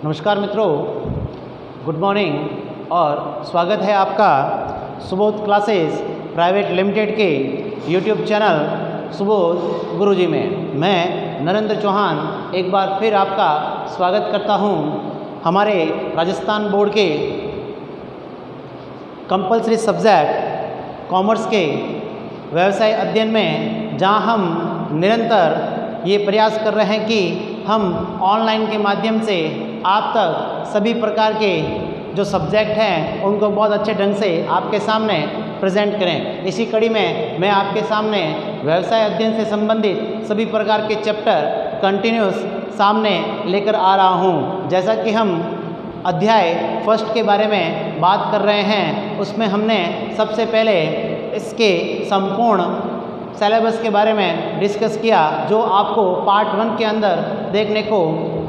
नमस्कार मित्रों, good morning और स्वागत है आपका सुबोध क्लासेस प्राइवेट लिमिटेड के यूट्यूब चैनल सुबोध गुरुजी में। मैं नरेंद्र चौहान एक बार फिर आपका स्वागत करता हूं हमारे राजस्थान बोर्ड के कंपलसरी सब्जेक्ट कॉमर्स के व्यवसाय अध्ययन में, जहां हम निरंतर ये प्रयास कर रहे हैं कि हम ऑनलाइन के माध्यम से आप तक सभी प्रकार के जो सब्जेक्ट हैं उनको बहुत अच्छे ढंग से आपके सामने प्रेजेंट करें। इसी कड़ी में मैं आपके सामने व्यवसाय अध्ययन से संबंधित सभी प्रकार के चैप्टर कंटिन्यूस सामने लेकर आ रहा हूं। जैसा कि हम अध्याय फर्स्ट के बारे में बात कर रहे हैं, उसमें हमने सबसे पहले इसके संपूर्ण सिलेबस के बारे में डिस्कस किया, जो आपको पार्ट 1 के अंदर देखने को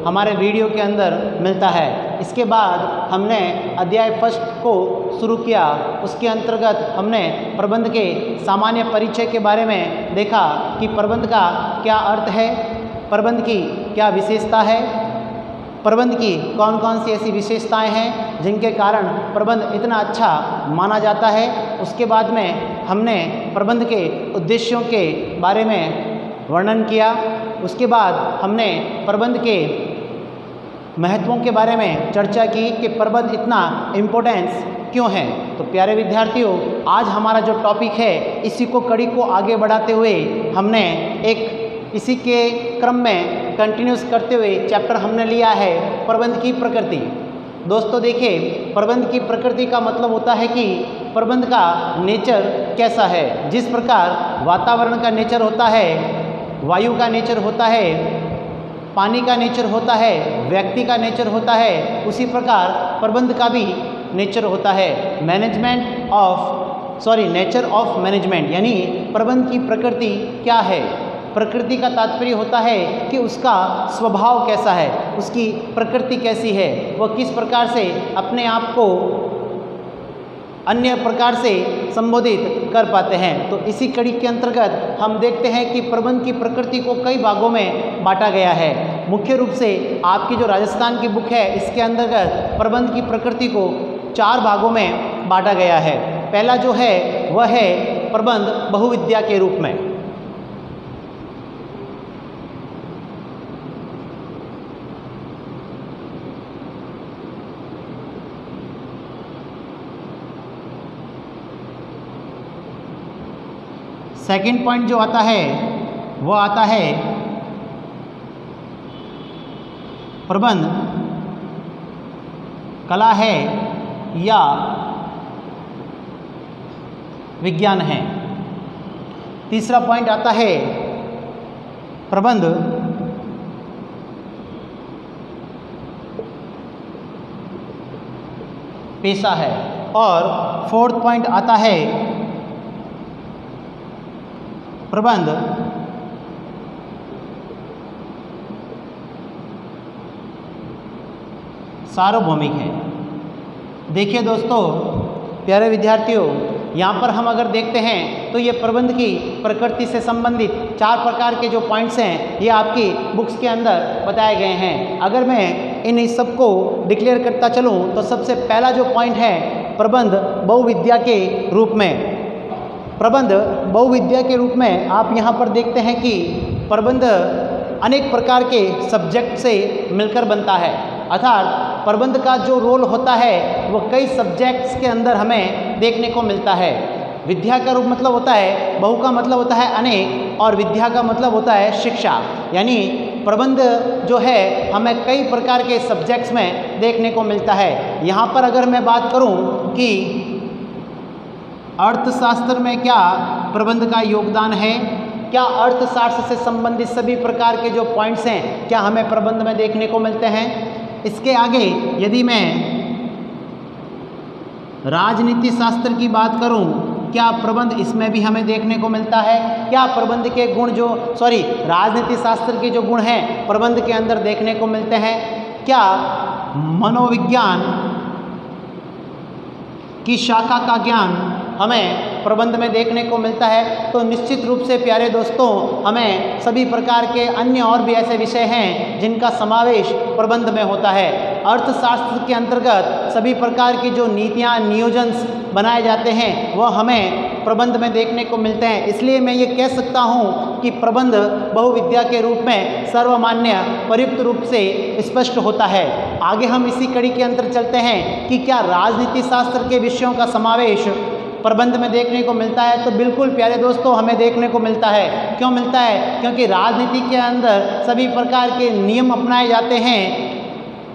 हमारे वीडियो के अंदर मिलता है। इसके बाद हमने अध्याय फर्स्ट को शुरू किया। उसके अंतर्गत हमने प्रबंध के सामान्य परिचय के बारे में देखा कि प्रबंध का क्या अर्थ है, प्रबंध की क्या विशेषता है, प्रबंध की कौन कौन सी ऐसी विशेषताएं हैं जिनके कारण प्रबंध इतना अच्छा माना जाता है। उसके बाद में हमने प्रबंध के उद्देश्यों के बारे में वर्णन किया। उसके बाद हमने प्रबंध के महत्वों के बारे में चर्चा की कि प्रबंध इतना इम्पोर्टेंस क्यों है। तो प्यारे विद्यार्थियों, आज हमारा जो टॉपिक है, इसी को कड़ी को आगे बढ़ाते हुए हमने इसी के क्रम में कंटिन्यूस करते हुए चैप्टर हमने लिया है प्रबंध की प्रकृति। दोस्तों देखिए, प्रबंध की प्रकृति का मतलब होता है कि प्रबंध का नेचर कैसा है। जिस प्रकार वातावरण का नेचर होता है, वायु का नेचर होता है, पानी का नेचर होता है, व्यक्ति का नेचर होता है, उसी प्रकार प्रबंध का भी नेचर होता है। नेचर ऑफ मैनेजमेंट, यानी प्रबंध की प्रकृति क्या है। प्रकृति का तात्पर्य होता है कि उसका स्वभाव कैसा है, उसकी प्रकृति कैसी है, वह किस प्रकार से अपने आप को अन्य प्रकार से संबोधित कर पाते हैं। तो इसी कड़ी के अंतर्गत हम देखते हैं कि प्रबंध की प्रकृति को कई भागों में बांटा गया है। मुख्य रूप से आपकी जो राजस्थान की बुक है, इसके अंतर्गत प्रबंध की प्रकृति को 4 भागों में बांटा गया है। पहला जो है वह है प्रबंध बहुविद्या के रूप में। सेकंड पॉइंट जो आता है वो आता है प्रबंध कला है या विज्ञान है। तीसरा पॉइंट आता है प्रबंध पेशा है। और फोर्थ पॉइंट आता है प्रबंध सार्वभौमिक है। देखिए दोस्तों, प्यारे विद्यार्थियों, यहाँ पर हम अगर देखते हैं तो ये प्रबंध की प्रकृति से संबंधित 4 प्रकार के जो पॉइंट्स हैं, ये आपकी बुक्स के अंदर बताए गए हैं। अगर मैं इन सबको डिक्लेयर करता चलूँ तो सबसे पहला जो पॉइंट है प्रबंध बहुविद्या के रूप में। प्रबंध बहुविद्या के रूप में आप यहाँ पर देखते हैं कि प्रबंध अनेक प्रकार के सब्जेक्ट से मिलकर बनता है। अर्थात प्रबंध का जो रोल होता है वो कई सब्जेक्ट्स के अंदर हमें देखने को मिलता है। विद्या का रूप मतलब होता है, बहु का मतलब होता है अनेक, और विद्या का मतलब होता है शिक्षा। यानी प्रबंध जो है हमें कई प्रकार के सब्जेक्ट्स में देखने को मिलता है। यहाँ पर अगर मैं बात करूँ कि अर्थशास्त्र में क्या प्रबंध का योगदान है, क्या अर्थशास्त्र से संबंधित सभी प्रकार के जो पॉइंट्स हैं क्या हमें प्रबंध में देखने को मिलते हैं। इसके आगे यदि मैं राजनीति शास्त्र की बात करूं, क्या प्रबंध इसमें भी हमें देखने को मिलता है। क्या प्रबंध के गुण राजनीति शास्त्र के जो गुण हैं प्रबंध के अंदर देखने को मिलते हैं। क्या मनोविज्ञान की शाखा का ज्ञान हमें प्रबंध में देखने को मिलता है। तो निश्चित रूप से प्यारे दोस्तों, हमें सभी प्रकार के अन्य और भी ऐसे विषय हैं जिनका समावेश प्रबंध में होता है। अर्थशास्त्र के अंतर्गत सभी प्रकार की जो नीतियाँ नियोजन बनाए जाते हैं वह हमें प्रबंध में देखने को मिलते हैं। इसलिए मैं ये कह सकता हूँ कि प्रबंध बहुविद्या के रूप में सर्वमान्य प्रयुक्त रूप से स्पष्ट होता है। आगे हम इसी कड़ी के अंतर चलते हैं कि क्या राजनीति शास्त्र के विषयों का समावेश प्रबंध में देखने को मिलता है। तो बिल्कुल प्यारे दोस्तों, हमें देखने को मिलता है। क्यों मिलता है? क्योंकि राजनीति के अंदर सभी प्रकार के नियम अपनाए जाते हैं,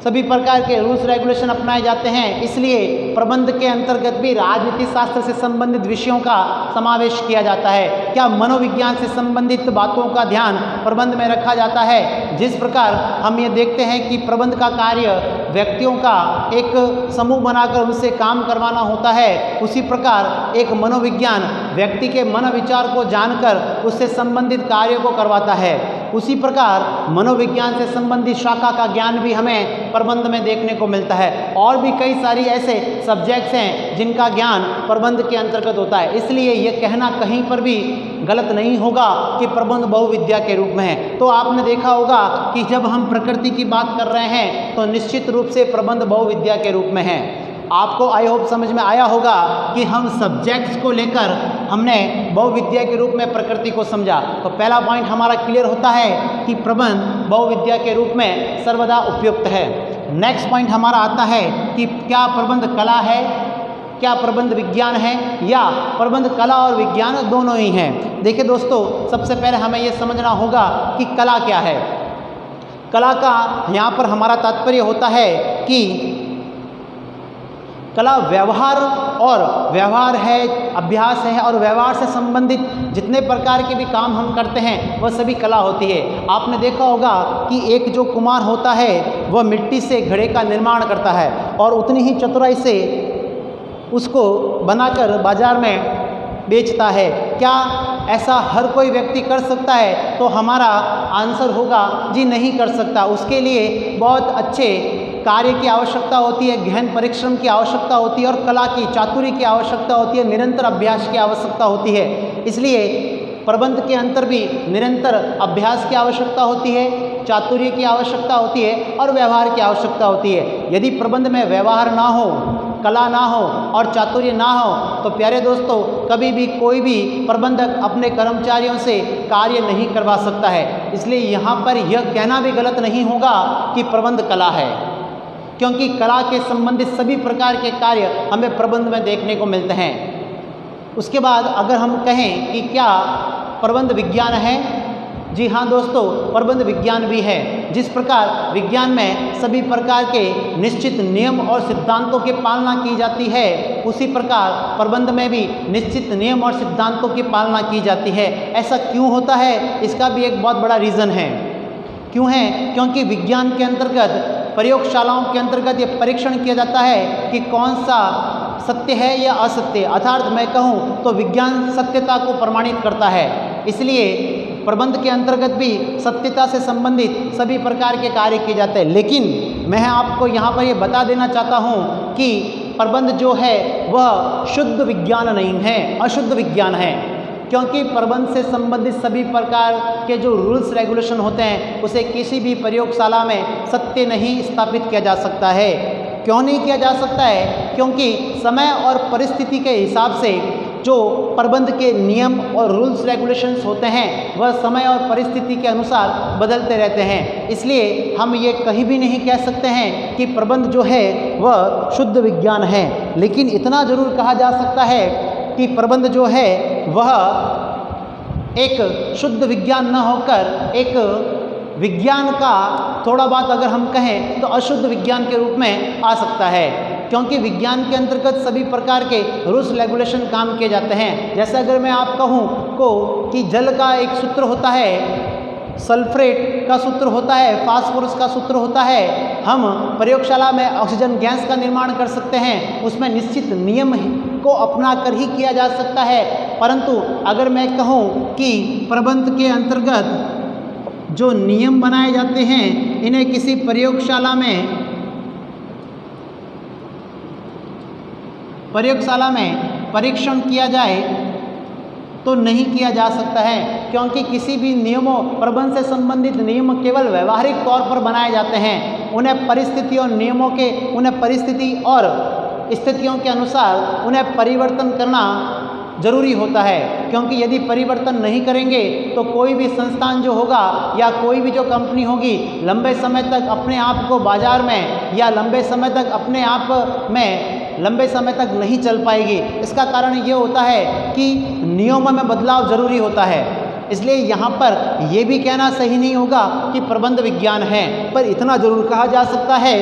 सभी प्रकार के रूल्स रेगुलेशन अपनाए जाते हैं। इसलिए प्रबंध के अंतर्गत भी राजनीति शास्त्र से संबंधित विषयों का समावेश किया जाता है। क्या मनोविज्ञान से संबंधित बातों का ध्यान प्रबंध में रखा जाता है। जिस प्रकार हम ये देखते हैं कि प्रबंध का कार्य व्यक्तियों का एक समूह बनाकर उनसे काम करवाना होता है, उसी प्रकार एक मनोविज्ञान व्यक्ति के मन विचार को जानकर उससे संबंधित कार्य को करवाता है। उसी प्रकार मनोविज्ञान से संबंधित शाखा का ज्ञान भी हमें प्रबंध में देखने को मिलता है। और भी कई सारी ऐसे सब्जेक्ट्स हैं जिनका ज्ञान प्रबंध के अंतर्गत होता है। इसलिए यह कहना कहीं पर भी गलत नहीं होगा कि प्रबंध बहुविद्या के रूप में है। तो आपने देखा होगा कि जब हम प्रकृति की बात कर रहे हैं तो निश्चित रूप से प्रबंध बहुविद्या के रूप में है। आपको आई होप समझ में आया होगा कि हम सब्जेक्ट्स को लेकर हमने बहुविद्या के रूप में प्रकृति को समझा। तो पहला पॉइंट हमारा क्लियर होता है कि प्रबंध बहुविद्या के रूप में सर्वदा उपयुक्त है। नेक्स्ट पॉइंट हमारा आता है कि क्या प्रबंध कला है, क्या प्रबंध विज्ञान है, या प्रबंध कला और विज्ञान दोनों ही हैं। देखिए दोस्तों, सबसे पहले हमें यह समझना होगा कि कला क्या है। कला का यहाँ पर हमारा तात्पर्य होता है कि कला व्यवहार और व्यवहार है, अभ्यास है, और व्यवहार से संबंधित जितने प्रकार के भी काम हम करते हैं वह सभी कला होती है। आपने देखा होगा कि एक जो कुम्हार होता है वह मिट्टी से घड़े का निर्माण करता है और उतनी ही चतुराई से उसको बनाकर बाजार में बेचता है। क्या ऐसा हर कोई व्यक्ति कर सकता है? तो हमारा आंसर होगा जी नहीं कर सकता। उसके लिए बहुत अच्छे कार्य की आवश्यकता होती है, गहन परिश्रम की आवश्यकता होती है और कला की चातुर्य की आवश्यकता होती है, निरंतर अभ्यास की आवश्यकता होती है। इसलिए प्रबंध के अंतर भी निरंतर अभ्यास की आवश्यकता होती है, चातुर्य की आवश्यकता होती है और व्यवहार की आवश्यकता होती है। यदि प्रबंध में व्यवहार ना हो, कला ना हो और चातुर्य ना हो तो प्यारे दोस्तों, कभी भी कोई भी प्रबंधक अपने कर्मचारियों से कार्य नहीं करवा सकता है। इसलिए यहाँ पर यह कहना भी गलत नहीं होगा कि प्रबंध कला है, क्योंकि कला के संबंधित सभी प्रकार के कार्य हमें प्रबंध में देखने को मिलते हैं। उसके बाद अगर हम कहें कि क्या प्रबंध विज्ञान है, जी हाँ दोस्तों, प्रबंध विज्ञान भी है। जिस प्रकार विज्ञान में सभी प्रकार के निश्चित नियम और सिद्धांतों की पालना की जाती है, उसी प्रकार प्रबंध में भी निश्चित नियम और सिद्धांतों की पालना की जाती है। ऐसा क्यों होता है? इसका भी एक बहुत बड़ा रीज़न है। क्यों है? क्योंकि विज्ञान के अंतर्गत प्रयोगशालाओं के अंतर्गत ये परीक्षण किया जाता है कि कौन सा सत्य है या असत्य। अर्थात मैं कहूँ तो विज्ञान सत्यता को प्रमाणित करता है। इसलिए प्रबंध के अंतर्गत भी सत्यता से संबंधित सभी प्रकार के कार्य किए जाते हैं। लेकिन मैं आपको यहाँ पर ये बता देना चाहता हूँ कि प्रबंध जो है वह शुद्ध विज्ञान नहीं है, अशुद्ध विज्ञान है। क्योंकि प्रबंध से संबंधित सभी प्रकार के जो रूल्स रेगुलेशन होते हैं उसे किसी भी प्रयोगशाला में सत्य नहीं स्थापित किया जा सकता है। क्यों नहीं किया जा सकता है? क्योंकि समय और परिस्थिति के हिसाब से जो प्रबंध के नियम और रूल्स रेगुलेशंस होते हैं वह समय और परिस्थिति के अनुसार बदलते रहते हैं। इसलिए हम ये कहीं भी नहीं कह सकते हैं कि प्रबंध जो है वह शुद्ध विज्ञान है। लेकिन इतना जरूर कहा जा सकता है कि प्रबंध जो है वह एक शुद्ध विज्ञान न होकर एक विज्ञान का थोड़ा बात अगर हम कहें तो अशुद्ध विज्ञान के रूप में आ सकता है। क्योंकि विज्ञान के अंतर्गत सभी प्रकार के रूल्स रेगुलेशन काम किए जाते हैं। जैसे अगर मैं आप कहूँ कि जल का एक सूत्र होता है, सल्फरेट का सूत्र होता है, फास्फोरस का सूत्र होता है। हम प्रयोगशाला में ऑक्सीजन गैस का निर्माण कर सकते हैं, उसमें निश्चित नियम को अपना कर ही किया जा सकता है। परंतु अगर मैं कहूँ कि प्रबंध के अंतर्गत जो नियम बनाए जाते हैं इन्हें किसी प्रयोगशाला में परीक्षण किया जाए तो नहीं किया जा सकता है। क्योंकि किसी भी नियमों प्रबंध से संबंधित नियम केवल व्यवहारिक तौर पर बनाए जाते हैं। उन्हें परिस्थिति और नियमों के उन्हें परिस्थिति और स्थितियों के अनुसार उन्हें परिवर्तन करना जरूरी होता है, क्योंकि यदि परिवर्तन नहीं करेंगे तो कोई भी संस्थान जो होगा या कोई भी जो कंपनी होगी लंबे समय तक अपने आप को बाजार में या लंबे समय तक अपने आप में लंबे समय तक नहीं चल पाएगी। इसका कारण ये होता है कि नियमों में बदलाव जरूरी होता है। इसलिए यहाँ पर यह भी कहना सही नहीं होगा कि प्रबंध विज्ञान है, पर इतना जरूर कहा जा सकता है,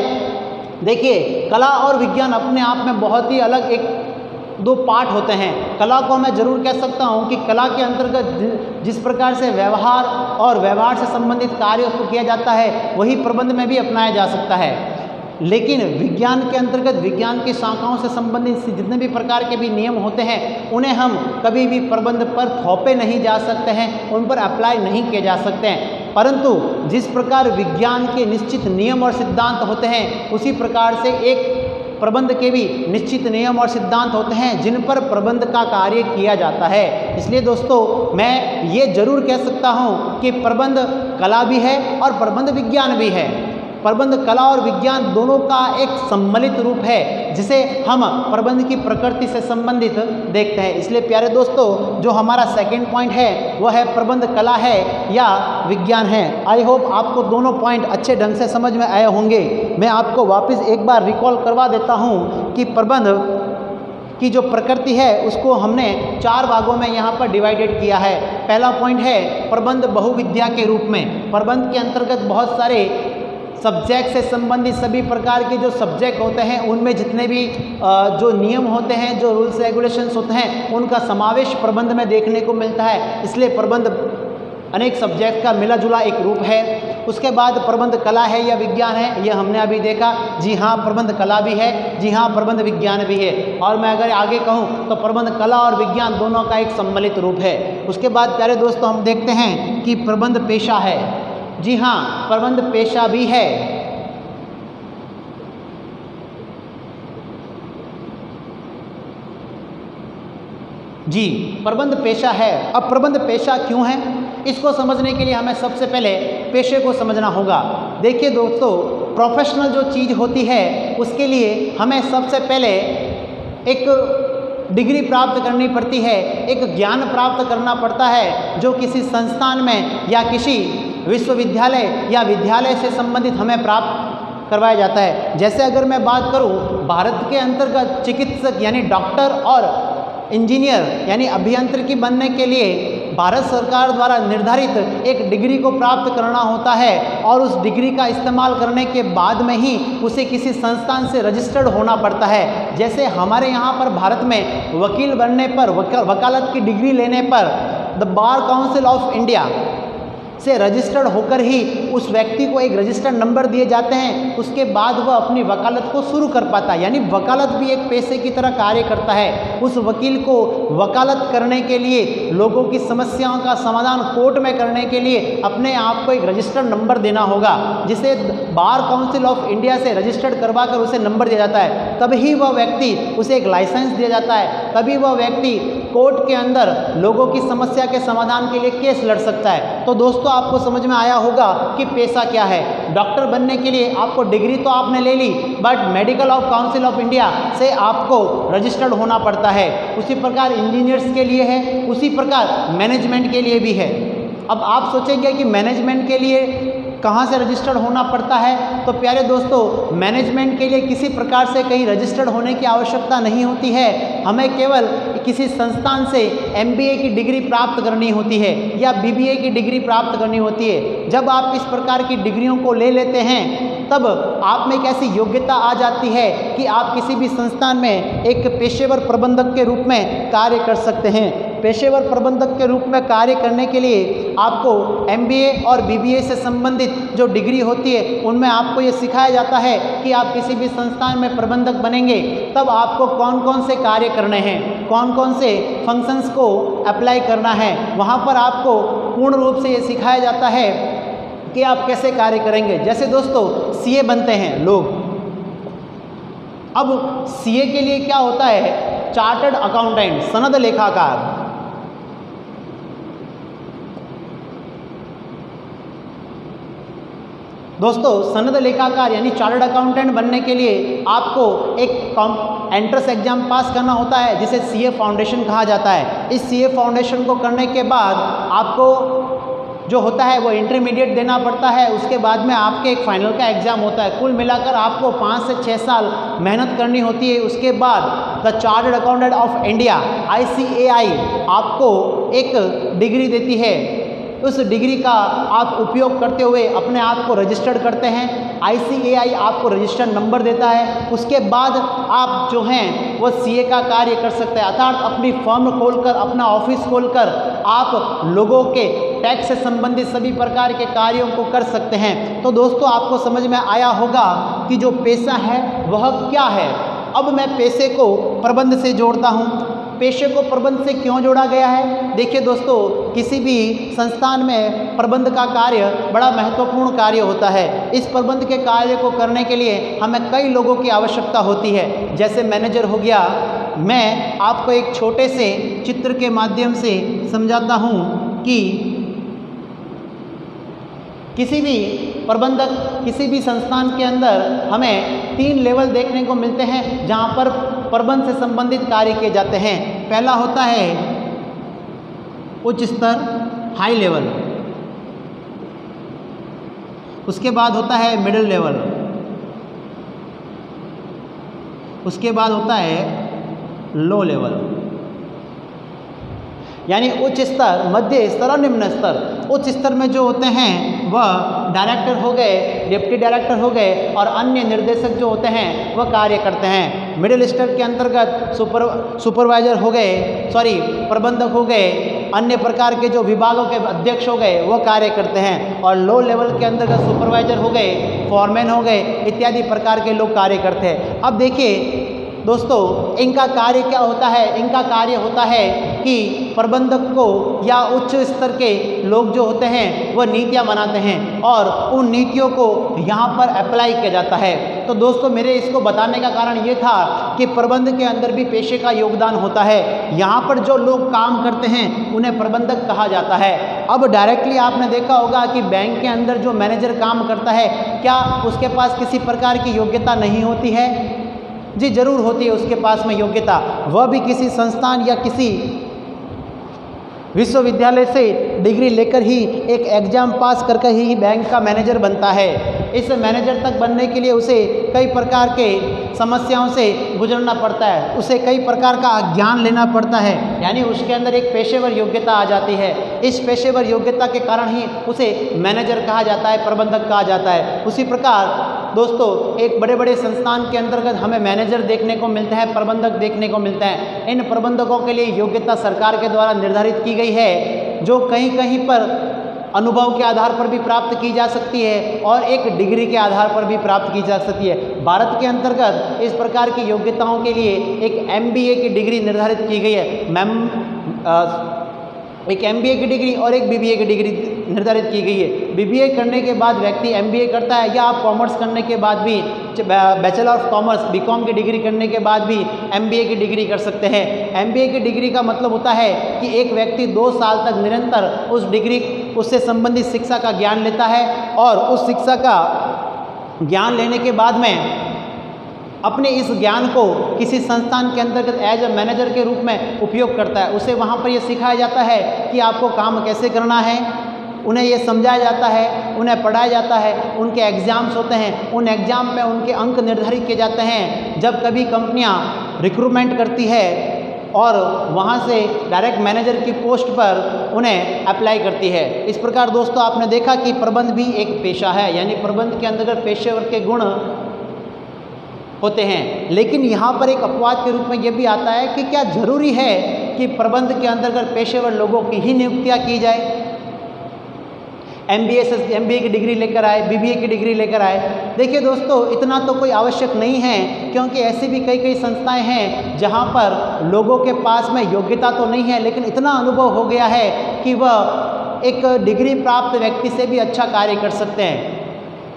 देखिए कला और विज्ञान अपने आप में बहुत ही अलग एक दो पार्ट होते हैं। कला को मैं जरूर कह सकता हूँ कि कला के अंतर्गत जिस प्रकार से व्यवहार और व्यवहार से संबंधित कार्यों को किया जाता है वही प्रबंध में भी अपनाया जा सकता है। लेकिन विज्ञान के अंतर्गत विज्ञान की शाखाओं से संबंधित जितने भी प्रकार के भी नियम होते हैं उन्हें हम कभी भी प्रबंध पर थोपे नहीं जा सकते हैं, उन पर अप्लाई नहीं किए जा सकते हैं। परंतु जिस प्रकार विज्ञान के निश्चित नियम और सिद्धांत होते हैं उसी प्रकार से एक प्रबंध के भी निश्चित नियम और सिद्धांत होते हैं जिन पर प्रबंध का कार्य किया जाता है। इसलिए दोस्तों मैं ये जरूर कह सकता हूँ कि प्रबंध कला भी है और प्रबंध विज्ञान भी है। प्रबंध कला और विज्ञान दोनों का एक सम्मिलित रूप है जिसे हम प्रबंध की प्रकृति से संबंधित देखते हैं। इसलिए प्यारे दोस्तों जो हमारा सेकंड पॉइंट है वह है प्रबंध कला है या विज्ञान है। आई होप आपको दोनों पॉइंट अच्छे ढंग से समझ में आए होंगे। मैं आपको वापस एक बार रिकॉल करवा देता हूँ कि प्रबंध की जो प्रकृति है उसको हमने 4 भागों में यहाँ पर डिवाइडेड किया है। पहला पॉइंट है प्रबंध बहुविद्या के रूप में। प्रबंध के अंतर्गत बहुत सारे सब्जेक्ट से संबंधित सभी प्रकार के जो सब्जेक्ट होते हैं उनमें जितने भी जो नियम होते हैं, जो रूल्स रेगुलेशंस होते हैं, उनका समावेश प्रबंध में देखने को मिलता है। इसलिए प्रबंध अनेक सब्जेक्ट का मिला जुला एक रूप है। उसके बाद प्रबंध कला है या विज्ञान है, यह हमने अभी देखा। जी हाँ, प्रबंध कला भी है, जी हाँ, प्रबंध विज्ञान भी है। और मैं अगर आगे कहूँ तो प्रबंध कला और विज्ञान दोनों का एक सम्मिलित रूप है। उसके बाद प्यारे दोस्तों हम देखते हैं कि प्रबंध पेशा है। जी हाँ, प्रबंध पेशा भी है। जी, प्रबंध पेशा है। अब प्रबंध पेशा क्यों है, इसको समझने के लिए हमें सबसे पहले पेशे को समझना होगा। देखिए दोस्तों, प्रोफेशनल जो चीज़ होती है उसके लिए हमें सबसे पहले एक डिग्री प्राप्त करनी पड़ती है, एक ज्ञान प्राप्त करना पड़ता है जो किसी संस्थान में या किसी विश्वविद्यालय या विद्यालय से संबंधित हमें प्राप्त करवाया जाता है। जैसे अगर मैं बात करूं भारत के अंतर्गत चिकित्सक यानी डॉक्टर और इंजीनियर यानी अभियंत्रिकी बनने के लिए भारत सरकार द्वारा निर्धारित एक डिग्री को प्राप्त करना होता है और उस डिग्री का इस्तेमाल करने के बाद में ही उसे किसी संस्थान से रजिस्टर्ड होना पड़ता है। जैसे हमारे यहाँ पर भारत में वकील बनने पर वकालत की डिग्री लेने पर the bar council of India से रजिस्टर्ड होकर ही उस व्यक्ति को एक रजिस्टर्ड नंबर दिए जाते हैं। उसके बाद वह अपनी वकालत को शुरू कर पाता है। यानी वकालत भी एक पेशे की तरह कार्य करता है। उस वकील को वकालत करने के लिए, लोगों की समस्याओं का समाधान कोर्ट में करने के लिए अपने आप को एक रजिस्टर्ड नंबर देना होगा, जिसे बार काउंसिल ऑफ इंडिया से रजिस्टर्ड करवा कर उसे नंबर दिया जाता है। तभी वह व्यक्ति, उसे एक लाइसेंस दिया जाता है, तभी वह व्यक्ति कोर्ट के अंदर लोगों की समस्या के समाधान के लिए केस लड़ सकता है। तो दोस्तों आपको समझ में आया होगा कि पेशा क्या है। डॉक्टर बनने के लिए आपको डिग्री तो आपने ले ली, but medical of council of India से आपको रजिस्टर्ड होना पड़ता है। उसी प्रकार इंजीनियर्स के लिए है, उसी प्रकार मैनेजमेंट के लिए भी है। अब आप सोचेंगे कि मैनेजमेंट के लिए कहाँ से रजिस्टर्ड होना पड़ता है, तो प्यारे दोस्तों मैनेजमेंट के लिए किसी प्रकार से कहीं रजिस्टर्ड होने की आवश्यकता नहीं होती है। हमें केवल किसी संस्थान से MBA की डिग्री प्राप्त करनी होती है या BBA की डिग्री प्राप्त करनी होती है। जब आप इस प्रकार की डिग्रियों को ले लेते हैं तब आप में एक ऐसी योग्यता आ जाती है कि आप किसी भी संस्थान में एक पेशेवर प्रबंधक के रूप में कार्य कर सकते हैं। पेशेवर प्रबंधक के रूप में कार्य करने के लिए आपको MBA और BBA से संबंधित जो डिग्री होती है उनमें आपको ये सिखाया जाता है कि आप किसी भी संस्थान में प्रबंधक बनेंगे तब आपको कौन कौन से कार्य करने हैं, कौन कौन से फंक्शंस को अप्लाई करना है। वहाँ पर आपको पूर्ण रूप से ये सिखाया जाता है कि आप कैसे कार्य करेंगे। जैसे दोस्तों CA बनते हैं लोग, अब CA के लिए क्या होता है, चार्टर्ड अकाउंटेंट, सनद लेखाकार। दोस्तों सनद लेखाकार यानी चार्टर्ड अकाउंटेंट बनने के लिए आपको एक एंट्रेंस एग्जाम पास करना होता है जिसे सीए फाउंडेशन कहा जाता है। इस सीए फाउंडेशन को करने के बाद आपको जो होता है वो इंटरमीडिएट देना पड़ता है। उसके बाद में आपके एक फाइनल का एग्ज़ाम होता है। कुल मिलाकर आपको 5 से 6 साल मेहनत करनी होती है। उसके बाद the chartered accountant of India ICAI आपको एक डिग्री देती है। उस डिग्री का आप उपयोग करते हुए अपने आप को रजिस्टर्ड करते हैं। ICAI आपको रजिस्टर्ड नंबर देता है। उसके बाद आप जो हैं वो CA का कार्य कर सकते हैं, अर्थात अपनी फर्म खोलकर, अपना ऑफिस खोलकर आप लोगों के टैक्स से संबंधित सभी प्रकार के कार्यों को कर सकते हैं। तो दोस्तों आपको समझ में आया होगा कि जो पेशा है वह क्या है। अब मैं पेशे को प्रबंध से जोड़ता हूँ। पेशे को प्रबंध से क्यों जोड़ा गया है? देखिए दोस्तों, किसी भी संस्थान में प्रबंध का कार्य बड़ा महत्वपूर्ण कार्य होता है। इस प्रबंध के कार्य को करने के लिए हमें कई लोगों की आवश्यकता होती है। जैसे मैनेजर हो गया। मैं आपको एक छोटे से चित्र के माध्यम से समझाता हूँ कि किसी भी प्रबंधक, किसी भी संस्थान के अंदर हमें 3 लेवल देखने को मिलते हैं जहाँ पर प्रबंध से संबंधित कार्य किए जाते हैं। पहला होता है उच्च स्तर, हाई लेवल। उसके बाद होता है मिडिल लेवल। उसके बाद होता है लो लेवल, यानी उच्च स्तर, मध्य स्तर और निम्न स्तर। उच्च स्तर में जो होते हैं वह डायरेक्टर हो गए, डिप्टी डायरेक्टर हो गए और अन्य निर्देशक जो होते हैं वह कार्य करते हैं। मिडिल स्तर के अंतर्गत सुपरवाइजर हो गए, प्रबंधक हो गए, अन्य प्रकार के जो विभागों के अध्यक्ष हो गए वो कार्य करते हैं। और लो लेवल के अंतर्गत सुपरवाइजर हो गए, फॉरमैन हो गए, इत्यादि प्रकार के लोग कार्य करते हैं। अब देखिए दोस्तों, इनका कार्य क्या होता है? इनका कार्य होता है कि प्रबंधक को या उच्च स्तर के लोग जो होते हैं वह नीतियाँ बनाते हैं और उन नीतियों को यहाँ पर अप्लाई किया जाता है। तो दोस्तों मेरे इसको बताने का कारण ये था कि प्रबंध के अंदर भी पेशे का योगदान होता है। यहाँ पर जो लोग काम करते हैं उन्हें प्रबंधक कहा जाता है। अब डायरेक्टली आपने देखा होगा कि बैंक के अंदर जो मैनेजर काम करता है, क्या उसके पास किसी प्रकार की योग्यता नहीं होती है? जी जरूर होती है उसके पास में योग्यता। वह भी किसी संस्थान या किसी विश्वविद्यालय से डिग्री लेकर ही एक एग्जाम पास करके ही बैंक का मैनेजर बनता है। इस मैनेजर तक बनने के लिए उसे कई प्रकार के समस्याओं से गुजरना पड़ता है, उसे कई प्रकार का ज्ञान लेना पड़ता है, यानी उसके अंदर एक पेशेवर योग्यता आ जाती है। इस पेशेवर योग्यता के कारण ही उसे मैनेजर कहा जाता है, प्रबंधक कहा जाता है। उसी प्रकार दोस्तों एक बड़े बड़े संस्थान के अंतर्गत हमें मैनेजर देखने को मिलते हैं, प्रबंधक देखने को मिलते हैं। इन प्रबंधकों के लिए योग्यता सरकार के द्वारा निर्धारित की गई है, जो कहीं कहीं पर अनुभव के आधार पर भी प्राप्त की जा सकती है और एक डिग्री के आधार पर भी प्राप्त की जा सकती है। भारत के अंतर्गत इस प्रकार की योग्यताओं के लिए एक MBA की डिग्री निर्धारित की गई है। एक MBA की डिग्री और एक BBA की डिग्री निर्धारित की गई है। BBA करने के बाद व्यक्ति MBA करता है, या आप कॉमर्स करने के बाद भी बैचलर ऑफ कॉमर्स BCom की डिग्री करने के बाद भी MBA की डिग्री कर सकते हैं। MBA की डिग्री का मतलब होता है कि एक व्यक्ति 2 साल तक निरंतर उससे संबंधित शिक्षा का ज्ञान लेता है और उस शिक्षा का ज्ञान लेने के बाद में अपने इस ज्ञान को किसी संस्थान के अंतर्गत एज ए मैनेजर के रूप में उपयोग करता है। उसे वहाँ पर यह सिखाया जाता है कि आपको काम कैसे करना है, उन्हें ये समझाया जाता है, उन्हें पढ़ाया जाता है, उनके एग्ज़ाम्स होते हैं, उन एग्ज़ाम में उनके अंक निर्धारित किए जाते हैं। जब कभी कंपनियाँ रिक्रूटमेंट करती है और वहाँ से डायरेक्ट मैनेजर की पोस्ट पर उन्हें अप्लाई करती है। इस प्रकार दोस्तों आपने देखा कि प्रबंध भी एक पेशा है, यानी प्रबंध के अंतर्गत पेशेवर के गुण होते हैं। लेकिन यहाँ पर एक अपवाद के रूप में यह भी आता है कि क्या जरूरी है कि प्रबंध के अंतर्गत पेशेवर लोगों की ही नियुक्तियाँ की जाए? MBA की डिग्री लेकर आए, BBA की डिग्री लेकर आए। देखिए दोस्तों इतना तो कोई आवश्यक नहीं है, क्योंकि ऐसी भी कई संस्थाएं हैं जहां पर लोगों के पास में योग्यता तो नहीं है, लेकिन इतना अनुभव हो गया है कि वह एक डिग्री प्राप्त व्यक्ति से भी अच्छा कार्य कर सकते हैं।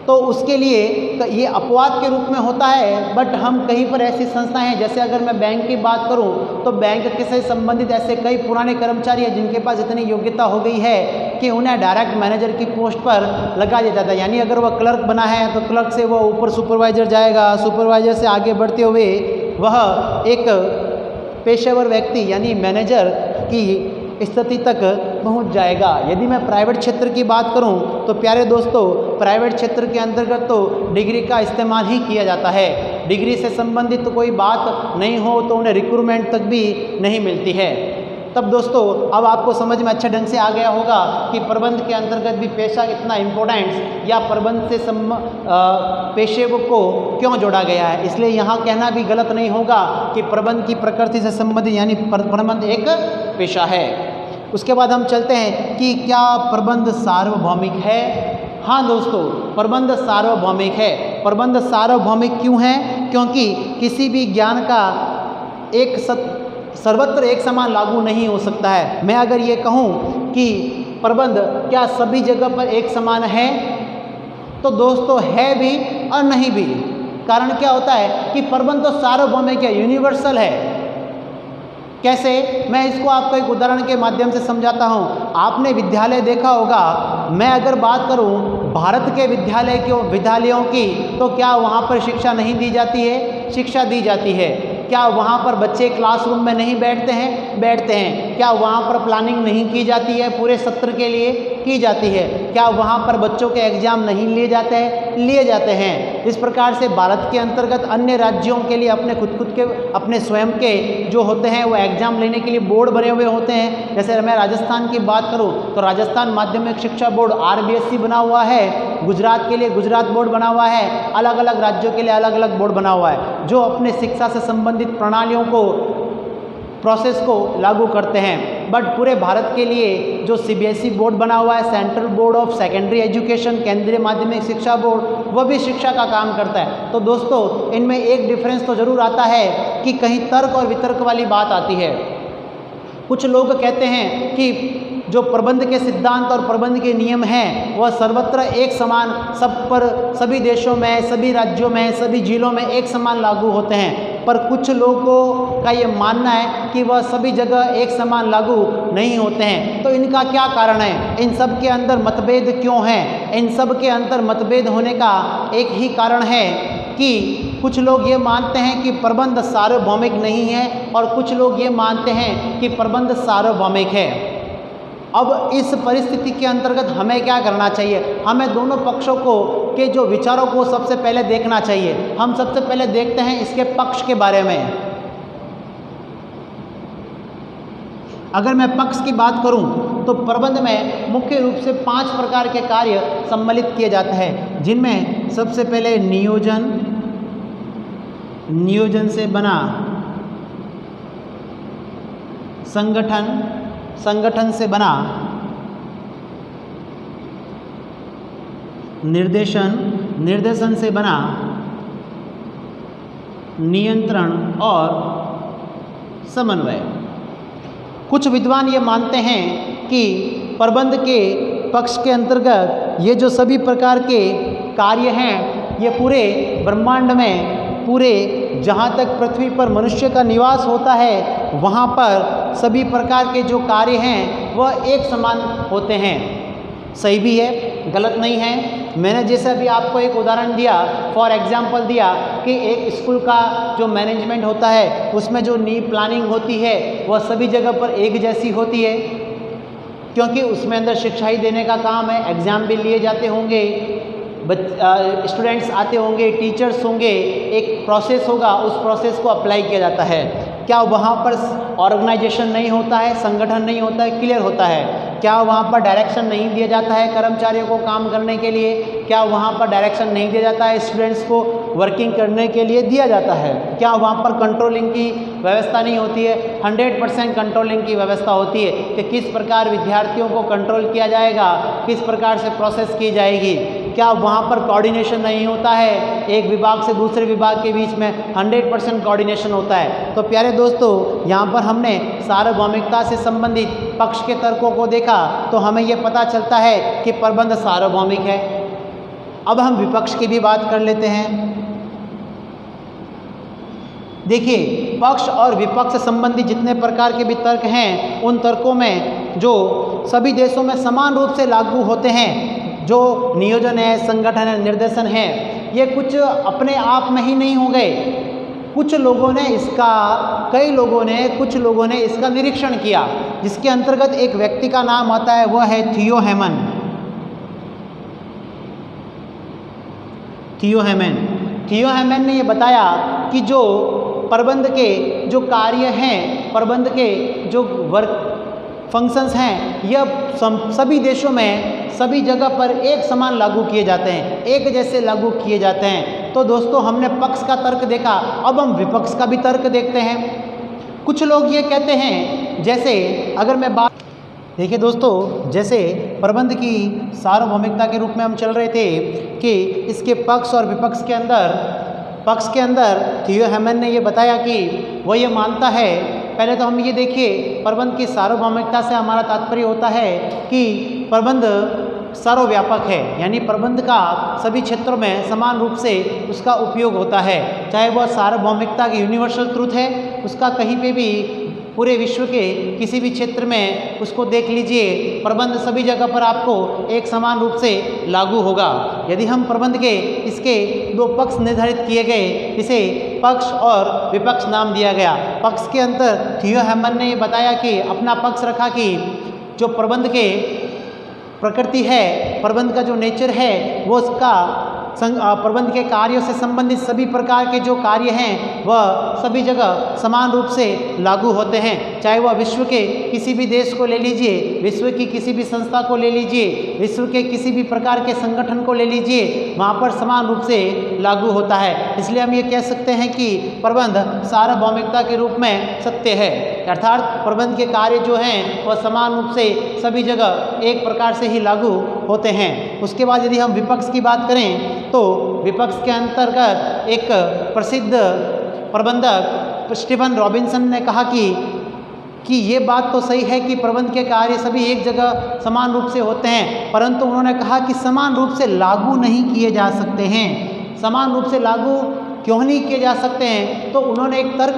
तो उसके लिए ये अपवाद के रूप में होता है। बट हम कहीं पर ऐसी संस्थाएं हैं, जैसे अगर मैं बैंक की बात करूं तो बैंक के से संबंधित ऐसे कई पुराने कर्मचारी हैं जिनके पास इतनी योग्यता हो गई है कि उन्हें डायरेक्ट मैनेजर की पोस्ट पर लगा दिया जाता है। यानी अगर वह क्लर्क बना है तो क्लर्क से वह ऊपर सुपरवाइजर जाएगा, सुपरवाइजर से आगे बढ़ते हुए वह एक पेशेवर व्यक्ति यानी मैनेजर की स्थिति तक पहुंच जाएगा। यदि मैं प्राइवेट क्षेत्र की बात करूं तो प्यारे दोस्तों, प्राइवेट क्षेत्र के अंतर्गत तो डिग्री का इस्तेमाल ही किया जाता है। डिग्री से संबंधित तो कोई बात नहीं हो तो उन्हें रिक्रूटमेंट तक भी नहीं मिलती है। तब दोस्तों अब आपको समझ में अच्छे ढंग से आ गया होगा कि प्रबंध के अंतर्गत भी पेशा कितना इम्पोर्टेंस या प्रबंध से पेशे को क्यों जोड़ा गया है। इसलिए यहाँ कहना भी गलत नहीं होगा कि प्रबंध की प्रकृति से संबंधित यानी प्रबंध एक पेशा है। उसके बाद हम चलते हैं कि क्या प्रबंध सार्वभौमिक है। हाँ दोस्तों, प्रबंध सार्वभौमिक है। प्रबंध सार्वभौमिक क्यों है? क्योंकि किसी भी ज्ञान का एक सर्वत्र एक समान लागू नहीं हो सकता है। मैं अगर ये कहूँ कि प्रबंध क्या सभी जगह पर एक समान है, तो दोस्तों है भी और नहीं भी। कारण क्या होता है कि प्रबंध तो सार्वभौमिक है, यूनिवर्सल है। कैसे? मैं इसको आपको एक उदाहरण के माध्यम से समझाता हूँ। आपने विद्यालय देखा होगा। मैं अगर बात करूँ भारत के विद्यालयों की, तो क्या वहाँ पर शिक्षा नहीं दी जाती है? शिक्षा दी जाती है। क्या वहाँ पर बच्चे क्लासरूम में नहीं बैठते हैं? बैठते हैं। क्या वहाँ पर प्लानिंग नहीं की जाती है पूरे सत्र के लिए? की जाती है। क्या वहाँ पर बच्चों के एग्जाम नहीं लिए जाते हैं? लिए जाते हैं। इस प्रकार से भारत के अंतर्गत अन्य राज्यों के लिए अपने स्वयं के जो होते हैं वो एग्जाम लेने के लिए बोर्ड बने हुए होते हैं। जैसे मैं राजस्थान की बात करूँ तो राजस्थान माध्यमिक शिक्षा बोर्ड RBSC बना हुआ है। गुजरात के लिए गुजरात बोर्ड बना हुआ है। अलग अलग राज्यों के लिए अलग अलग बोर्ड बना हुआ है जो अपने शिक्षा से संबंधित प्रणालियों को प्रोसेस को लागू करते हैं। बट पूरे भारत के लिए जो CBSE बोर्ड बना हुआ है, central board of secondary education, केंद्रीय माध्यमिक शिक्षा बोर्ड, वह भी शिक्षा का काम करता है। तो दोस्तों इनमें एक डिफरेंस तो जरूर आता है कि कहीं तर्क और वितर्क वाली बात आती है। कुछ लोग कहते हैं कि जो प्रबंध के सिद्धांत और प्रबंध के नियम हैं वह सर्वत्र एक समान सभी देशों में, सभी राज्यों में, सभी जिलों में एक समान लागू होते हैं। पर कुछ लोगों का ये मानना है कि वह सभी जगह एक समान लागू नहीं होते हैं। तो इनका क्या कारण है? इन सब के अंदर मतभेद क्यों हैं? इन सब के अंदर मतभेद होने का एक ही कारण है कि कुछ लोग ये मानते हैं कि प्रबंध सार्वभौमिक नहीं है और कुछ लोग ये मानते हैं कि प्रबंध सार्वभौमिक है। अब इस परिस्थिति के अंतर्गत हमें क्या करना चाहिए? हमें दोनों पक्षों के जो विचारों को सबसे पहले देखना चाहिए। हम सबसे पहले देखते हैं इसके पक्ष के बारे में। अगर मैं पक्ष की बात करूं तो प्रबंध में मुख्य रूप से 5 प्रकार के कार्य सम्मिलित किए जाते हैं, जिनमें सबसे पहले नियोजन से बना संगठन से बना निर्देशन से बना नियंत्रण और समन्वय। कुछ विद्वान ये मानते हैं कि प्रबंध के पक्ष के अंतर्गत ये जो सभी प्रकार के कार्य हैं ये पूरे ब्रह्मांड में, पूरे जहाँ तक पृथ्वी पर मनुष्य का निवास होता है वहाँ पर सभी प्रकार के जो कार्य हैं वह एक समान होते हैं। सही भी है, गलत नहीं है। मैंने जैसे अभी आपको एक उदाहरण दिया, फॉर एग्जांपल दिया कि एक स्कूल का जो मैनेजमेंट होता है उसमें जो नींव प्लानिंग होती है वह सभी जगह पर एक जैसी होती है, क्योंकि उसमें अंदर शिक्षा ही देने का काम है। एग्ज़ाम भी लिए जाते होंगे, स्टूडेंट्स आते होंगे, टीचर्स होंगे, एक प्रोसेस होगा, उस प्रोसेस को अप्लाई किया जाता है। क्या वहाँ पर ऑर्गेनाइजेशन नहीं होता है, संगठन नहीं होता है? क्लियर होता है। क्या वहाँ पर डायरेक्शन नहीं दिया जाता है कर्मचारियों को काम करने के लिए? क्या वहाँ पर डायरेक्शन नहीं दिया जाता है स्टूडेंट्स को वर्किंग करने के लिए? दिया जाता है। क्या वहाँ पर कंट्रोलिंग की व्यवस्था नहीं होती है? 100% कंट्रोलिंग की व्यवस्था होती है कि किस प्रकार विद्यार्थियों को कंट्रोल किया जाएगा, किस प्रकार से प्रोसेस की जाएगी। क्या वहाँ पर कोऑर्डिनेशन नहीं होता है? एक विभाग से दूसरे विभाग के बीच में 100% कोऑर्डिनेशन होता है। तो प्यारे दोस्तों, यहाँ पर हमने सार्वभौमिकता से संबंधित पक्ष के तर्कों को देखा तो हमें यह पता चलता है कि प्रबंध सार्वभौमिक है। अब हम विपक्ष की भी बात कर लेते हैं। देखिए, पक्ष और विपक्ष से संबंधित जितने प्रकार के भी तर्क हैं, उन तर्कों में जो सभी देशों में समान रूप से लागू होते हैं, जो नियोजन है, संगठन है, निर्देशन है, ये कुछ अपने आप में ही नहीं हो गए। कुछ लोगों ने कुछ लोगों ने इसका निरीक्षण किया, जिसके अंतर्गत एक व्यक्ति का नाम आता है, वह है थियो हेमन ने ये बताया कि जो प्रबंध के जो कार्य हैं, प्रबंध के जो वर्क फंक्शंस हैं, यह सभी देशों में सभी जगह पर एक समान लागू किए जाते हैं, एक जैसे लागू किए जाते हैं। तो दोस्तों, हमने पक्ष का तर्क देखा, अब हम विपक्ष का भी तर्क देखते हैं। कुछ लोग ये कहते हैं, जैसे अगर मैं बात देखिए दोस्तों, जैसे प्रबंध की सार्वभौमिकता के रूप में हम चल रहे थे कि इसके पक्ष और विपक्ष के अंदर थियो हेमन ने ये बताया कि वह ये मानता है, पहले तो हम ये देखिए, प्रबंध की सार्वभौमिकता से हमारा तात्पर्य होता है कि प्रबंध सर्वव्यापक है, यानी प्रबंध का सभी क्षेत्रों में समान रूप से उसका उपयोग होता है। चाहे वह सार्वभौमिकता की यूनिवर्सल ट्रूथ है, उसका कहीं पे भी पूरे विश्व के किसी भी क्षेत्र में उसको देख लीजिए, प्रबंध सभी जगह पर आपको एक समान रूप से लागू होगा। यदि हम प्रबंध के इसके दो पक्ष निर्धारित किए गए, इसे पक्ष और विपक्ष नाम दिया गया। पक्ष के अंतर थियो हेमन ने बताया कि अपना पक्ष रखा कि जो प्रबंध के प्रकृति है, प्रबंध का जो नेचर है, वो उसका प्रबंध के कार्यों से संबंधित सभी प्रकार के जो कार्य हैं, वह सभी जगह समान रूप से लागू होते हैं। चाहे वह विश्व के किसी भी देश को ले लीजिए, विश्व की किसी भी संस्था को ले लीजिए, विश्व के किसी भी प्रकार के संगठन को ले लीजिए, वहाँ पर समान रूप से लागू होता है। इसलिए हम ये कह सकते हैं कि प्रबंध सार्वभौमिकता के रूप में सत्य है, अर्थात प्रबंध के कार्य जो हैं वह समान रूप से सभी जगह एक प्रकार से ही लागू होते हैं। उसके बाद यदि हम विपक्ष की बात करें, तो विपक्ष के अंतर्गत एक प्रसिद्ध प्रबंधक स्टीफन रॉबिन्सन ने कहा कि ये बात तो सही है कि प्रबंध के कार्य सभी एक जगह समान रूप से होते हैं, परंतु उन्होंने कहा कि समान रूप से लागू नहीं किए जा सकते हैं। समान रूप से लागू क्यों नहीं किए जा सकते हैं? तो उन्होंने एक तर्क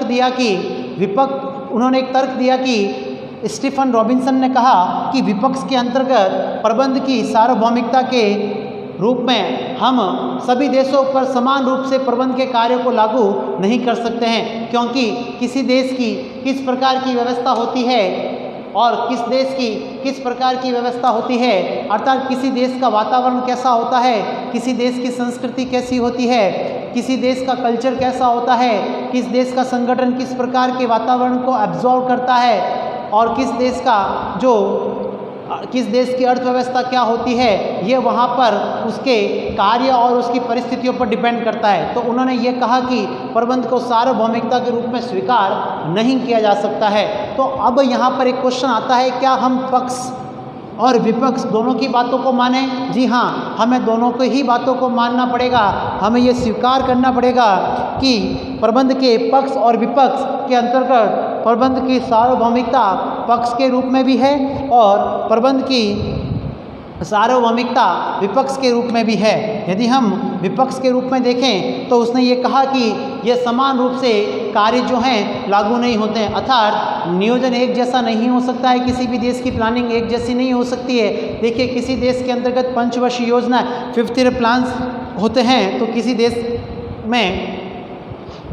दिया कि स्टीफन रॉबिन्सन ने कहा कि विपक्ष के अंतर्गत प्रबंध की सार्वभौमिकता के रूप में हम सभी देशों पर समान रूप से प्रबंध के कार्यों को लागू नहीं कर सकते हैं, क्योंकि किसी देश की किस प्रकार की व्यवस्था होती है और किस देश की किस प्रकार की व्यवस्था होती है, अर्थात किसी देश का वातावरण कैसा होता है, किसी देश की संस्कृति कैसी होती है, किसी देश का कल्चर कैसा होता है, किस देश का संगठन किस प्रकार के वातावरण को एब्जॉर्व करता है, और किस देश की अर्थव्यवस्था क्या होती है, ये वहाँ पर उसके कार्य और उसकी परिस्थितियों पर डिपेंड करता है। तो उन्होंने ये कहा कि प्रबंध को सार्वभौमिकता के रूप में स्वीकार नहीं किया जा सकता है। तो अब यहाँ पर एक क्वेश्चन आता है, क्या हम पक्ष और विपक्ष दोनों की बातों को माने? जी हाँ, हमें दोनों की ही बातों को मानना पड़ेगा। हमें ये स्वीकार करना पड़ेगा कि प्रबंध के पक्ष और विपक्ष के अंतर्गत प्रबंध की सार्वभौमिकता पक्ष के रूप में भी है और प्रबंध की सार्वभौमिकता विपक्ष के रूप में भी है। यदि हम विपक्ष के रूप में देखें तो उसने ये कहा कि ये समान रूप से कार्य जो हैं लागू नहीं होते हैं, अर्थात नियोजन एक जैसा नहीं हो सकता है, किसी भी देश की प्लानिंग एक जैसी नहीं हो सकती है। देखिए, किसी देश के अंतर्गत पंचवर्षीय योजना 5 ईयर प्लान्स होते हैं, तो किसी देश में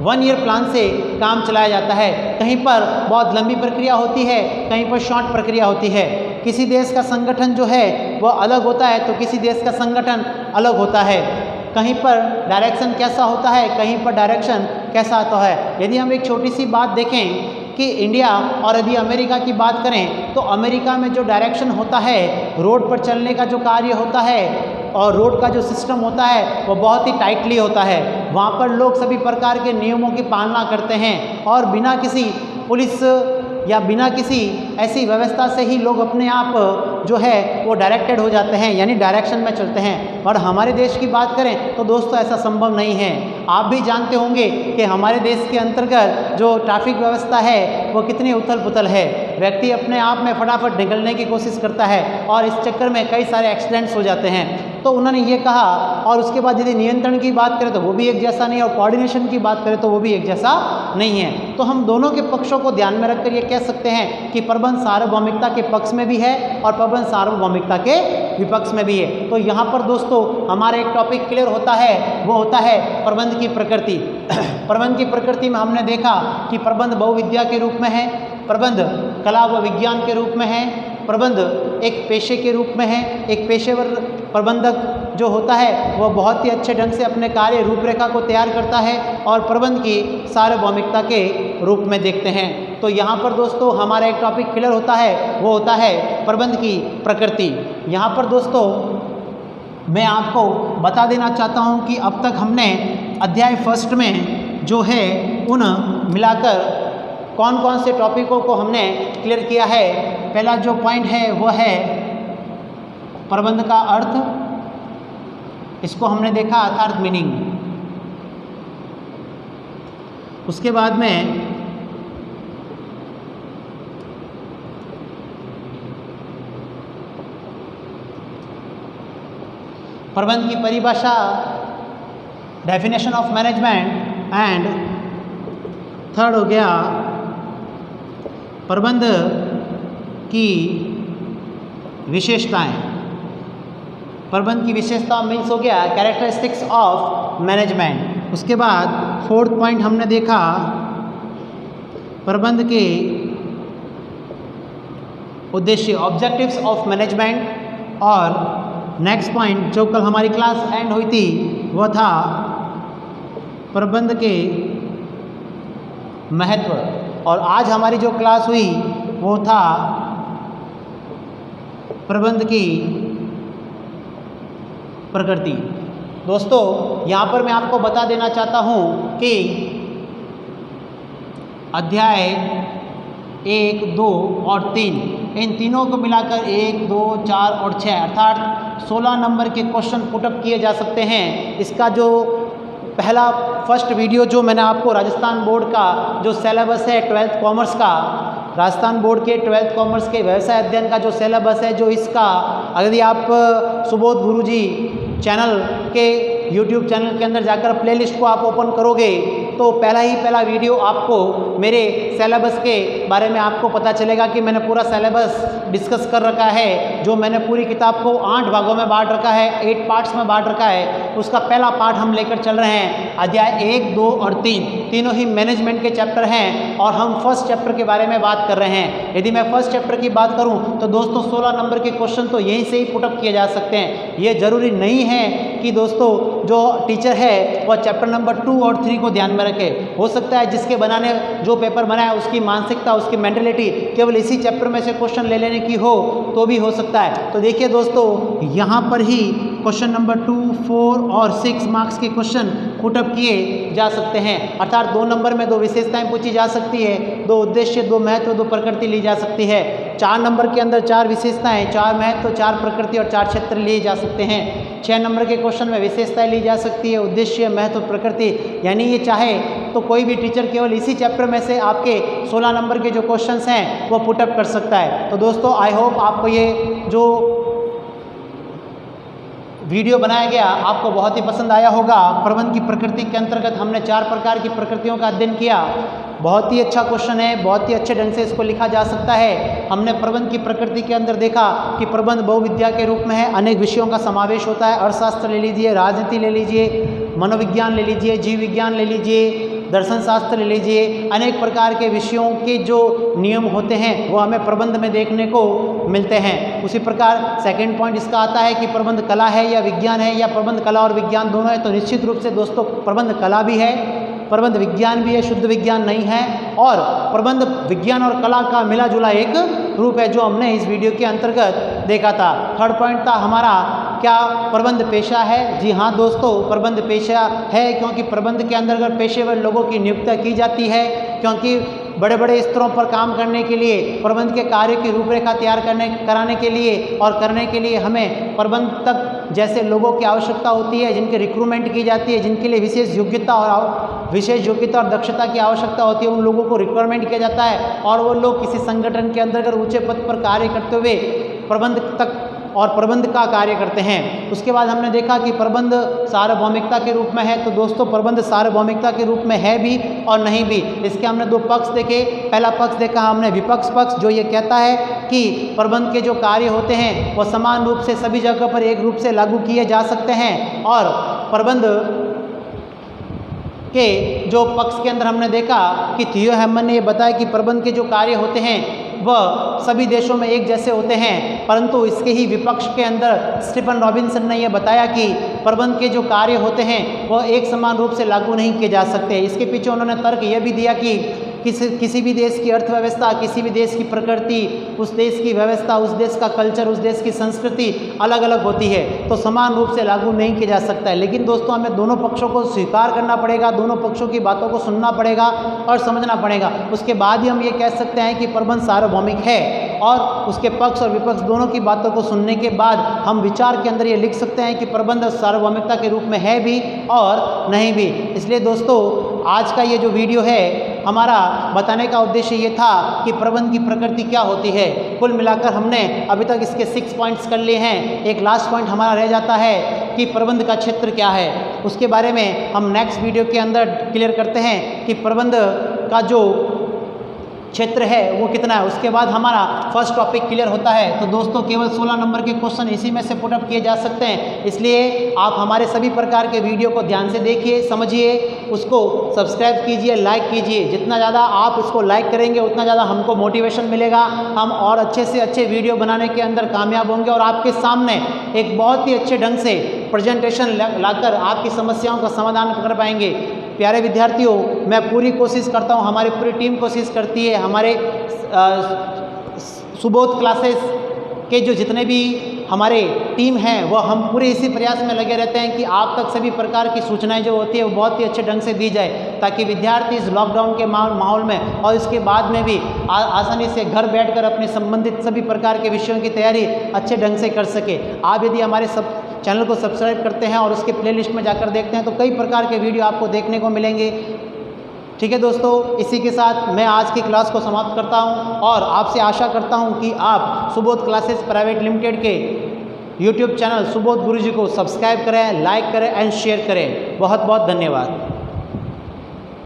1 ईयर प्लान से काम चलाया जाता है। कहीं पर बहुत लंबी प्रक्रिया होती है, कहीं पर शॉर्ट प्रक्रिया होती है। किसी देश का संगठन जो है वह अलग होता है, तो किसी देश का संगठन अलग होता है। कहीं पर डायरेक्शन कैसा होता है, कहीं पर डायरेक्शन कैसा आता है। यदि हम एक छोटी सी बात देखें कि इंडिया और यदि अमेरिका की बात करें, तो अमेरिका में जो डायरेक्शन होता है, रोड पर चलने का जो कार्य होता है और रोड का जो सिस्टम होता है वो बहुत ही टाइटली होता है। वहाँ पर लोग सभी प्रकार के नियमों की पालना करते हैं और बिना किसी पुलिस या बिना किसी ऐसी व्यवस्था से ही लोग अपने आप जो है वो डायरेक्टेड हो जाते हैं, यानी डायरेक्शन में चलते हैं। और हमारे देश की बात करें तो दोस्तों ऐसा संभव नहीं है। आप भी जानते होंगे कि हमारे देश के अंतर्गत जो ट्रैफिक व्यवस्था है वो कितनी उथल पुथल है। व्यक्ति अपने आप में फटाफट निकलने की कोशिश करता है और इस चक्कर में कई सारे एक्सीडेंट्स हो जाते हैं। तो उन्होंने ये कहा, और उसके बाद यदि नियंत्रण की बात करें तो वो भी एक जैसा नहीं, और कोऑर्डिनेशन की बात करें तो वो भी एक जैसा नहीं है। तो हम दोनों के पक्षों को ध्यान में रखकर ये कह सकते हैं कि प्रबंध सार्वभौमिकता के पक्ष में भी है और प्रबंध सार्वभौमिकता के विपक्ष में भी है। तो यहाँ पर दोस्तों हमारा एक टॉपिक क्लियर होता है, वो होता है प्रबंध की प्रकृति। प्रबंध की प्रकृति में हमने देखा कि प्रबंध बहुविद्या के रूप में है, प्रबंध कला व विज्ञान के रूप में है, प्रबंध एक पेशे के रूप में है। एक पेशेवर प्रबंधक जो होता है वह बहुत ही अच्छे ढंग से अपने कार्य रूपरेखा को तैयार करता है और प्रबंध की सार्वभौमिकता के रूप में देखते हैं। तो यहाँ पर दोस्तों हमारा एक टॉपिक क्लियर होता है, वो होता है प्रबंध की प्रकृति। यहाँ पर दोस्तों मैं आपको बता देना चाहता हूँ कि अब तक हमने अध्याय फर्स्ट में जो है उन मिलाकर कौन कौन से टॉपिकों को हमने क्लियर किया है। पहला जो पॉइंट है वो है प्रबंध का अर्थ, इसको हमने देखा अर्थात मीनिंग। उसके बाद में प्रबंध की परिभाषा, definition of management, and third हो गया प्रबंध की विशेषताएं। प्रबंध की विशेषता मीन्स हो गया कैरेक्टरिस्टिक्स ऑफ मैनेजमेंट। उसके बाद फोर्थ पॉइंट हमने देखा प्रबंध के उद्देश्य, ऑब्जेक्टिव्स ऑफ मैनेजमेंट। और नेक्स्ट पॉइंट जो कल हमारी क्लास एंड हुई थी वह था प्रबंध के महत्व, और आज हमारी जो क्लास हुई वो था प्रबंध की प्रकृति। दोस्तों यहाँ पर मैं आपको बता देना चाहता हूँ कि अध्याय 1, 2 और 3 इन तीनों को मिलाकर 1, 2, 4 और 6 अर्थात 16 नंबर के क्वेश्चन पुटअप किए जा सकते हैं। इसका जो पहला फर्स्ट वीडियो जो मैंने आपको राजस्थान बोर्ड का जो सिलेबस है 12th कॉमर्स का, राजस्थान बोर्ड के 12th कॉमर्स के व्यवसाय अध्ययन का जो सिलेबस है, जो इसका यदि आप सुबोध गुरुजी चैनल के YouTube चैनल के अंदर जाकर प्लेलिस्ट को आप ओपन करोगे तो पहला वीडियो आपको मेरे सिलेबस के बारे में आपको पता चलेगा कि मैंने पूरा सिलेबस डिस्कस कर रखा है। जो मैंने पूरी किताब को 8 भागों में बांट रखा है, 8 पार्ट्स में बांट रखा है। उसका पहला पार्ट हम लेकर चल रहे हैं अध्याय 1, 2 और 3, तीनों ही मैनेजमेंट के चैप्टर हैं और हम फर्स्ट चैप्टर के बारे में बात कर रहे हैं। यदि मैं फर्स्ट चैप्टर की बात करूं तो दोस्तों 16 नंबर के क्वेश्चन तो यहीं से ही पुटअप किए जा सकते हैं। ये जरूरी नहीं है कि दोस्तों जो टीचर है वह चैप्टर नंबर 2 और 3 को ध्यान में रखे। हो सकता है जिसके बनाने जो पेपर बनाया उसकी मानसिकता, उसकी मेंटलिटी केवल इसी चैप्टर में से क्वेश्चन ले लेने की हो तो भी हो सकता है। तो देखिए दोस्तों यहाँ पर ही क्वेश्चन नंबर 2, 4 और 6 मार्क्स के क्वेश्चन पुटअप किए जा सकते हैं। अर्थात 2 नंबर में 2 विशेषताएं पूछी जा सकती है, 2 उद्देश्य, 2 महत्व, 2 प्रकृति ली जा सकती है। 4 नंबर के अंदर 4 विशेषताएं, 4 महत्व, 4 प्रकृति और 4 क्षेत्र लिए जा सकते हैं। 6 नंबर के क्वेश्चन में विशेषताएं ली जा सकती है, उद्देश्य, महत्व, प्रकृति, यानी ये चाहे तो कोई भी टीचर केवल इसी चैप्टर में से आपके 16 नंबर के जो क्वेश्चंस हैं वो पुटअप कर सकता है। तो दोस्तों आई होप आपको ये जो वीडियो बनाया गया आपको बहुत ही पसंद आया होगा। प्रबंध की प्रकृति के अंतर्गत हमने 4 प्रकार की प्रकृतियों का अध्ययन किया। बहुत ही अच्छा क्वेश्चन है, बहुत ही अच्छे ढंग से इसको लिखा जा सकता है। हमने प्रबंध की प्रकृति के अंदर देखा कि प्रबंध बहुविद्या के रूप में है, अनेक विषयों का समावेश होता है। अर्थशास्त्र ले लीजिए, राजनीति ले लीजिए, मनोविज्ञान ले लीजिए, जीव विज्ञान ले लीजिए, दर्शन शास्त्र ले लीजिए। अनेक प्रकार के विषयों के जो नियम होते हैं वो हमें प्रबंध में देखने को मिलते हैं। उसी प्रकार सेकंड पॉइंट इसका आता है कि प्रबंध कला है या विज्ञान है, या प्रबंध कला और विज्ञान दोनों है। तो निश्चित रूप से दोस्तों प्रबंध कला भी है, प्रबंध विज्ञान भी है, शुद्ध विज्ञान नहीं है। और प्रबंध विज्ञान और कला का मिला जुला एक रूप है जो हमने इस वीडियो के अंतर्गत देखा था। थर्ड पॉइंट था हमारा क्या प्रबंध पेशा है। जी हाँ दोस्तों, प्रबंध पेशा है क्योंकि प्रबंध के अंतर्गत पेशेवर लोगों की नियुक्ति की जाती है, क्योंकि बड़े बड़े स्तरों पर काम करने के लिए, प्रबंध के कार्य की रूपरेखा तैयार कराने के लिए और करने के लिए हमें प्रबंधक जैसे लोगों की आवश्यकता होती है, जिनकी रिक्रूटमेंट की जाती है, जिनके लिए विशेष योग्यता और दक्षता की आवश्यकता होती है। उन लोगों को रिक्वायरमेंट किया जाता है और वो लोग किसी संगठन के अंतर्गत ऊंचे पद पर कार्य करते हुए प्रबंध तक और प्रबंध का कार्य करते हैं। उसके बाद हमने देखा कि प्रबंध सार्वभौमिकता के रूप में है। तो दोस्तों प्रबंध सार्वभौमिकता के रूप में है भी और नहीं भी। इसके हमने दो पक्ष देखे। पहला पक्ष देखा हमने विपक्ष पक्ष, जो ये कहता है कि प्रबंध के जो कार्य होते हैं वह समान रूप से सभी जगह पर एक रूप से लागू किए जा सकते हैं। और प्रबंध के जो पक्ष के अंदर हमने देखा कि थियो हेमन ने ये बताया कि प्रबंध के जो कार्य होते हैं वह सभी देशों में एक जैसे होते हैं, परंतु इसके ही विपक्ष के अंदर स्टीफन रॉबिन्सन ने यह बताया कि प्रबंध के जो कार्य होते हैं वह एक समान रूप से लागू नहीं किए जा सकते। इसके पीछे उन्होंने तर्क यह भी दिया कि किसी भी देश की अर्थव्यवस्था, किसी भी देश की प्रकृति, उस देश की व्यवस्था, उस देश का कल्चर, उस देश की संस्कृति अलग अलग होती है, तो समान रूप से लागू नहीं किया जा सकता है। लेकिन दोस्तों हमें दोनों पक्षों को स्वीकार करना पड़ेगा, दोनों पक्षों की बातों को सुनना पड़ेगा और समझना पड़ेगा। उसके बाद ही हम ये कह सकते हैं कि प्रबंध सार्वभौमिक है। और उसके पक्ष और विपक्ष दोनों की बातों को सुनने के बाद हम विचार के अंदर ये लिख सकते हैं कि प्रबंध सार्वभौमिकता के रूप में है भी और नहीं भी। इसलिए दोस्तों आज का ये जो वीडियो है हमारा बताने का उद्देश्य ये था कि प्रबंध की प्रकृति क्या होती है। कुल मिलाकर हमने अभी तक इसके 6 पॉइंट्स कर लिए हैं। एक लास्ट पॉइंट हमारा रह जाता है कि प्रबंध का क्षेत्र क्या है। उसके बारे में हम नेक्स्ट वीडियो के अंदर क्लियर करते हैं कि प्रबंध का जो क्षेत्र है वो कितना है। उसके बाद हमारा फर्स्ट टॉपिक क्लियर होता है। तो दोस्तों केवल 16 नंबर के क्वेश्चन इसी में से पुटअप किए जा सकते हैं, इसलिए आप हमारे सभी प्रकार के वीडियो को ध्यान से देखिए, समझिए, उसको सब्सक्राइब कीजिए, लाइक कीजिए। जितना ज़्यादा आप उसको लाइक करेंगे उतना ज़्यादा हमको मोटिवेशन मिलेगा, हम और अच्छे से अच्छे वीडियो बनाने के अंदर कामयाब होंगे और आपके सामने एक बहुत ही अच्छे ढंग से प्रेजेंटेशन लाकर आपकी समस्याओं का समाधान कर पाएंगे। प्यारे विद्यार्थियों, मैं पूरी कोशिश करता हूँ, हमारी पूरी टीम कोशिश करती है, हमारे सुबोध क्लासेस के जो जितने भी हमारे टीम हैं वह हम पूरे इसी प्रयास में लगे रहते हैं कि आप तक सभी प्रकार की सूचनाएं जो होती है वो बहुत ही अच्छे ढंग से दी जाए, ताकि विद्यार्थी इस लॉकडाउन के माहौल में और इसके बाद में भी आसानी से घर बैठकर अपने संबंधित सभी प्रकार के विषयों की तैयारी अच्छे ढंग से कर सके। आप यदि हमारे चैनल को सब्सक्राइब करते हैं और उसके प्लेलिस्ट में जाकर देखते हैं तो कई प्रकार के वीडियो आपको देखने को मिलेंगे। ठीक है दोस्तों, इसी के साथ मैं आज की क्लास को समाप्त करता हूं और आपसे आशा करता हूं कि आप सुबोध क्लासेस प्राइवेट लिमिटेड के यूट्यूब चैनल सुबोध गुरुजी को सब्सक्राइब करें, लाइक करें एंड शेयर करें। बहुत बहुत धन्यवाद।